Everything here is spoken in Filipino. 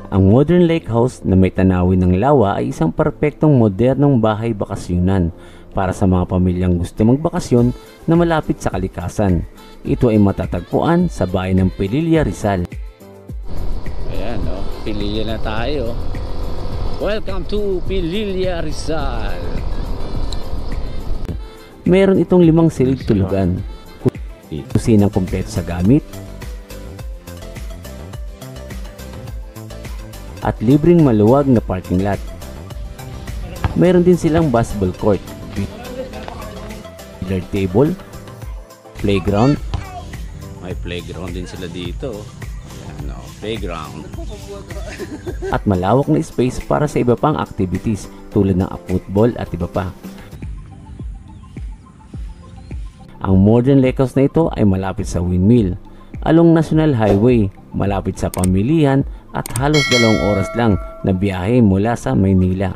Ang modern lake house na may tanawin ng lawa ay isang perpektong modernong bahay bakasyunan para sa mga pamilyang gusto magbakasyon na malapit sa kalikasan. Ito ay matatagpuan sa bayan ng Pililla, Rizal. Ayan, Pililla na tayo. Welcome to Pililla, Rizal. Meron itong 5 silid tulugan, kusinang kompleto sa gamit, at libreng maluwag na parking lot. Meron din silang basketball court, billiard table, playground. May playground din sila dito. Ayan, playground. At malawak na space para sa iba pang activities tulad ng football at iba pa. Ang modern lake house na ito ay malapit sa windmill, along National Highway, malapit sa pamilihan at halos 2 oras lang na biyahe mula sa Maynila.